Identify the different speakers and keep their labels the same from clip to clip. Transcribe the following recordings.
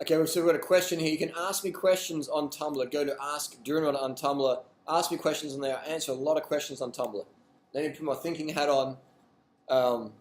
Speaker 1: Okay, so we've got a question here. You can ask me questions on Tumblr. Go to Ask Duran on Tumblr. Ask me questions on there. I answer a lot of questions on Tumblr. Let me put my thinking hat on. So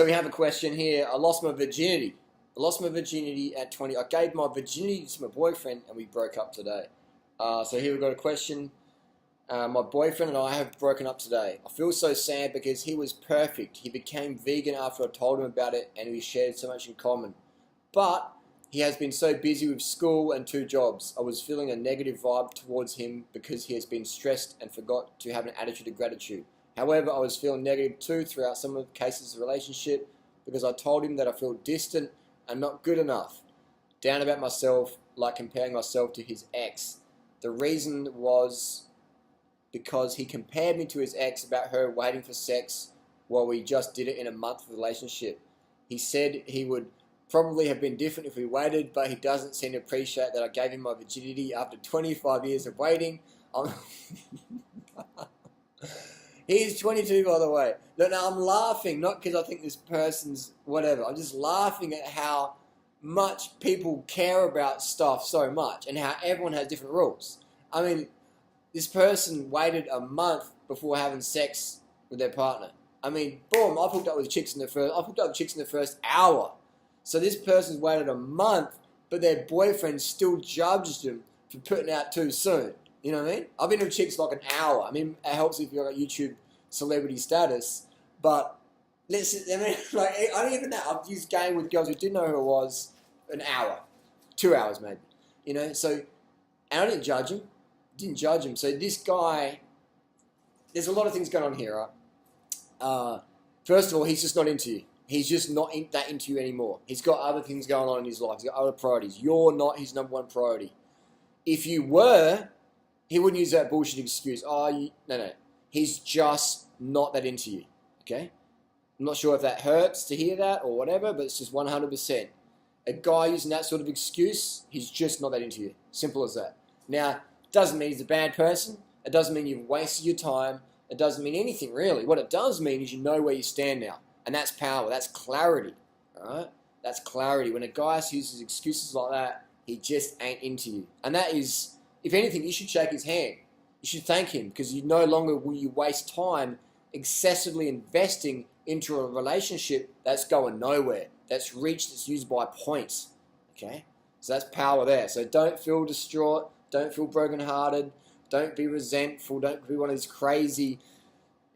Speaker 1: we have a question here. I lost my virginity. I lost my virginity at 20. I gave my virginity to my boyfriend and we broke up today. So here we've got a question. My boyfriend and I have broken up today. I feel so sad because he was perfect. He became vegan after I told him about it and we shared so much in common. But he has been so busy with school and 2 jobs. I was feeling a negative vibe towards him because he has been stressed and forgot to have an attitude of gratitude. However, I was feeling negative too throughout some of the cases of the relationship because I told him that I feel distant and not good enough, down about myself, like comparing myself to his ex. The reason was because he compared me to his ex about her waiting for sex while we just did it in a month of the relationship. He said he would probably have been different if we waited, but he doesn't seem to appreciate that I gave him my virginity after 25 years of waiting. He's 22, by the way. Now I'm laughing, not because I think this person's whatever. I'm just laughing at how much people care about stuff so much and how everyone has different rules. I mean, this person waited a month before having sex with their partner. I mean, boom, I've hooked up with chicks in the first hour. So this person's waited a month, but their boyfriend still judged them for putting out too soon. You know what I mean? I've been with chicks like an hour. I mean, it helps if you've got YouTube celebrity status. But listen, I mean, like, I don't even know. I've used game with girls who didn't know who I was an hour, 2 hours maybe. You know, so, and I didn't judge him. So this guy, there's a lot of things going on here, right? First of all, he's just not into you. He's just not that into you anymore. He's got other things going on in his life. He's got other priorities. You're not his number one priority. If you were, he wouldn't use that bullshit excuse. No. He's just not that into you, okay? I'm not sure if that hurts to hear that or whatever, but it's just 100%. A guy using that sort of excuse, he's just not that into you. Simple as that. Now, it doesn't mean he's a bad person. It doesn't mean you've wasted your time. It doesn't mean anything, really. What it does mean is you know where you stand now. And that's power. That's clarity. All right? That's clarity. When a guy uses excuses like that, he just ain't into you. And that is, if anything, you should shake his hand. You should thank him because you no longer will you waste time excessively investing into a relationship that's going nowhere. That's used by points. Okay? So that's power there. So don't feel distraught. Don't feel brokenhearted. Don't be resentful. Don't be one of these crazy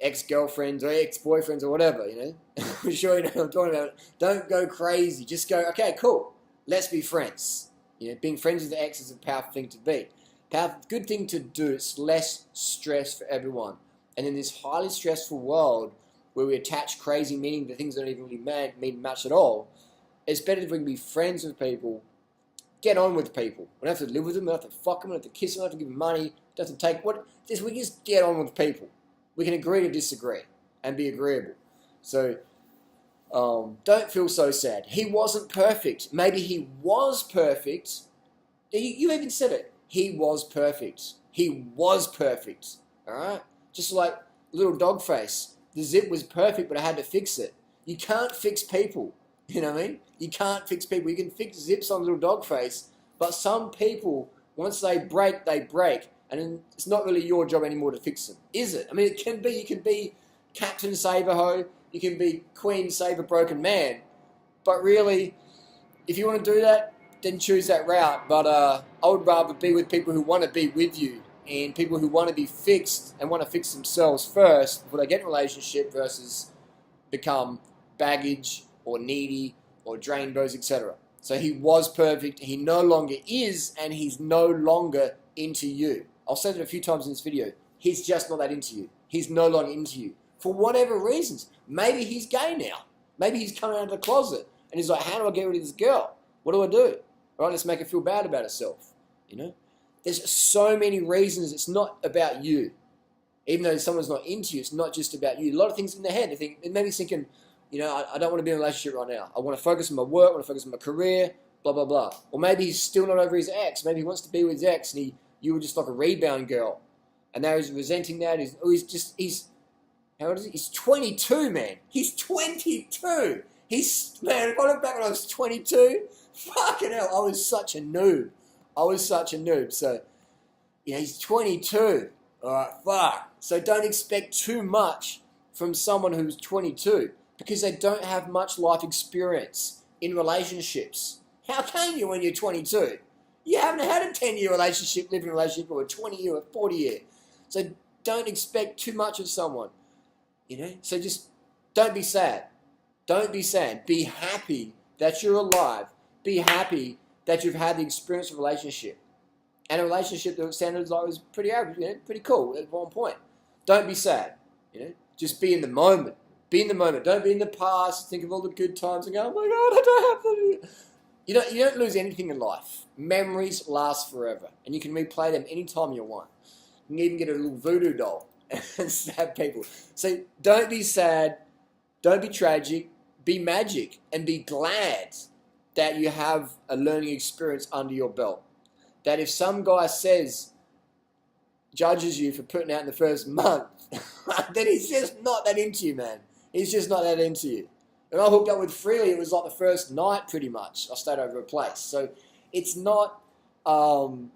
Speaker 1: ex-girlfriends or ex-boyfriends or whatever, you know. I'm sure you know what I'm talking about. Don't go crazy. Just go, okay, cool. Let's be friends. You know, being friends with the ex is a powerful thing to be. Good thing to do. It's less stress for everyone. And in this highly stressful world where we attach crazy meaning to things that don't even really mean much at all, it's better if we can be friends with people. Get on with people. We don't have to live with them. We don't have to fuck them. We don't have to kiss them. We don't have to give them money. We don't have to take what. We just get on with people. We can agree to disagree and be agreeable. So don't feel so sad. He wasn't perfect. Maybe he was perfect. You even said it. He was perfect. He was perfect. All right? Just like little dog face. The zip was perfect, but I had to fix it. You can't fix people. You know what I mean? You can't fix people. You can fix zips on little dog face, but some people, once they break, they break. And it's not really your job anymore to fix them, is it? I mean, it can be. You can be Captain Save-A-Ho. You can be Queen Save a Broken Man. But really, if you want to do that, then choose that route. But I would rather be with people who want to be with you and people who want to be fixed and want to fix themselves first before they get in a relationship versus become baggage or needy or drain bros, etc. So he was perfect. He no longer is, and he's no longer into you. I'll say that a few times in this video. He's just not that into you. He's no longer into you. For whatever reasons. Maybe he's gay now. Maybe he's coming out of the closet. And he's like, how do I get rid of this girl? What do I do? All right, let's make her feel bad about herself. You know? There's so many reasons it's not about you. Even though someone's not into you, it's not just about you. A lot of things in their head. Maybe he's thinking, you know, I don't want to be in a relationship right now. I want to focus on my work. I want to focus on my career. Blah, blah, blah. Or maybe he's still not over his ex. Maybe he wants to be with his ex and you were just like a rebound girl. And now he's resenting that. How old is he? He's 22, man. He's 22. Man, if I look back when I was 22, Fucking hell, I was such a noob. So, he's 22. All right, fuck. So don't expect too much from someone who's 22 because they don't have much life experience in relationships. How can you when you're 22? You haven't had a 10-year relationship, living relationship, or a 20-year or 40-year. So don't expect too much of someone, So just don't be sad. Don't be sad. Be happy that you're alive. Be happy that you've had the experience of a relationship. And a relationship that standards like was pretty average, pretty cool at one point. Don't be sad, Just be in the moment. Be in the moment. Don't be in the past. Think of all the good times and go, oh my God, I don't have them. You don't lose anything in life. Memories last forever, and you can replay them anytime you want. You can even get a little voodoo doll and stab people. So don't be sad. Don't be tragic. Be magic, and be glad that you have a learning experience under your belt. That if some guy judges you for putting out in the first month, then he's just not that into you, man. He's just not that into you. When I hooked up with Freely, it was like the first night pretty much. I stayed over a place. So it's not, and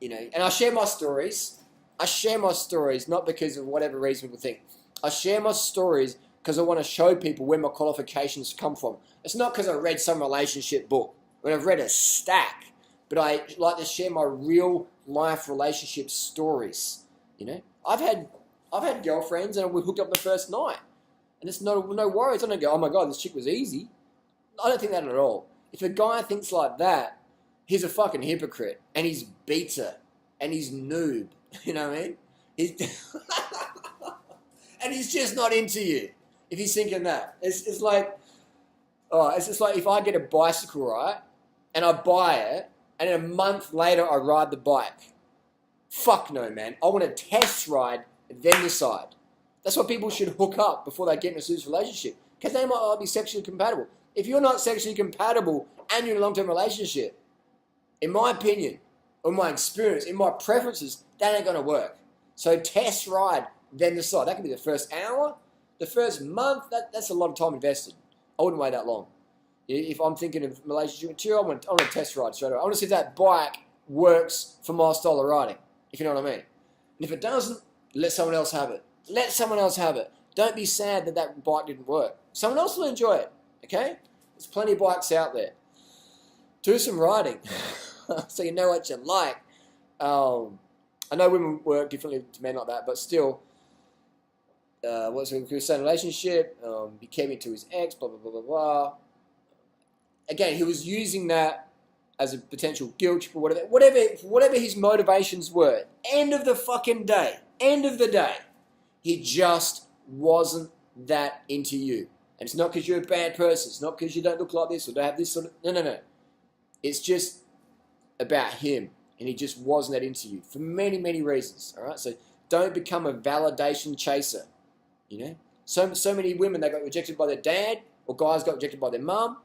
Speaker 1: I share my stories. Not because of whatever reason people think. I share my stories because I want to show people where my qualifications come from. It's not because I read some relationship book. When I've read a stack. But I like to share my real life relationship stories. I've had girlfriends and we hooked up the first night. And it's no worries. I don't go, oh my God, this chick was easy. I don't think that at all. If a guy thinks like that, he's a fucking hypocrite. And he's beta. And he's noob. You know what I mean? And he's just not into you. If he's thinking that. It's just like if I get a bicycle, right? And I buy it. And then a month later I ride the bike. Fuck no, man. I want to test ride and then decide. That's why people should hook up before they get in a serious relationship. Because they might not be sexually compatible. If you're not sexually compatible and you're in a long-term relationship, in my opinion, in my experience, in my preferences, that ain't going to work. So test ride, then decide. That could be the first hour, the first month. That's a lot of time invested. I wouldn't wait that long. If I'm thinking of relationship material, I want to test ride straight away. I want to see if that bike works for my style of riding, if you know what I mean. And if it doesn't, let someone else have it. Let someone else have it. Don't be sad that bike didn't work. Someone else will enjoy it, okay? There's plenty of bikes out there. Do some riding so you know what you like. I know women work differently to men like that, but still, what's a certain relationship? He came into his ex, blah, blah, blah, blah, blah. Again, he was using that as a potential guilt trip or whatever his motivations were. End of the fucking day. End of the day. He just wasn't that into you. And it's not because you're a bad person. It's not because you don't look like this or don't have this sort of... No. It's just about him. And he just wasn't that into you for many, many reasons. All right? So don't become a validation chaser. So many women, they got rejected by their dad, or guys got rejected by their mum,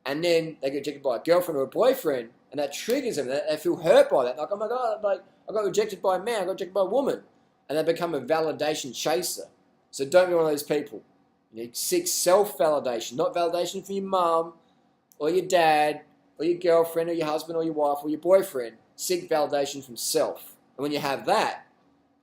Speaker 1: and then they get rejected by a girlfriend or a boyfriend, and that triggers them. They feel hurt by that. Like, oh my God, I got rejected by a man, I got rejected by a woman. And they become a validation chaser. So don't be one of those people. Seek self-validation, not validation from your mum, or your dad, or your girlfriend, or your husband, or your wife, or your boyfriend. Seek validation from self. And when you have that,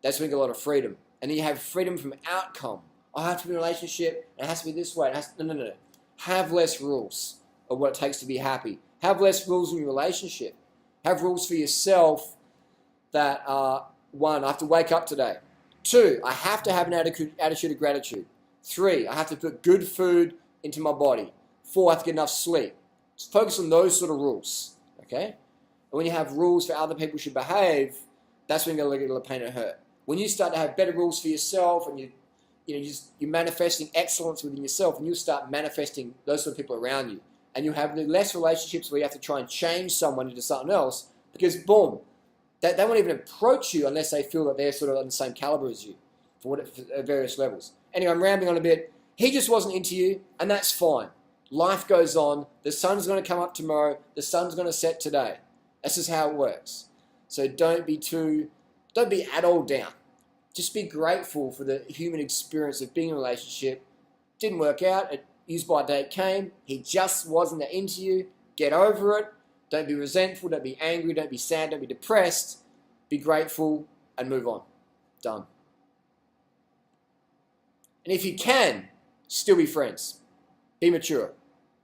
Speaker 1: that's when you get a lot of freedom. And then you have freedom from outcome. I have to be in a relationship, and it has to be this way. No. Have less rules of what it takes to be happy. Have less rules in your relationship. Have rules for yourself that are, 1, I have to wake up today. 2, I have to have an attitude of gratitude. 3, I have to put good food into my body. 4, I have to get enough sleep. Just focus on those sort of rules, okay? And when you have rules for other people should behave, that's when you're going to get a pain and hurt. When you start to have better rules for yourself and you're manifesting excellence within yourself, and you start manifesting those sort of people around you. And you have less relationships where you have to try and change someone into something else because, boom, they won't even approach you unless they feel that they're sort of on the same caliber as you for various levels. Anyway, I'm rambling on a bit. He just wasn't into you, and that's fine. Life goes on. The sun's going to come up tomorrow. The sun's going to set today. That's just how it works. So don't be at all down. Just be grateful for the human experience of being in a relationship. Didn't work out. Use by date came. He just wasn't that into you. Get over it. Don't be resentful. Don't be angry. Don't be sad. Don't be depressed. Be grateful and move on. Done. And if you can, still be friends. Be mature.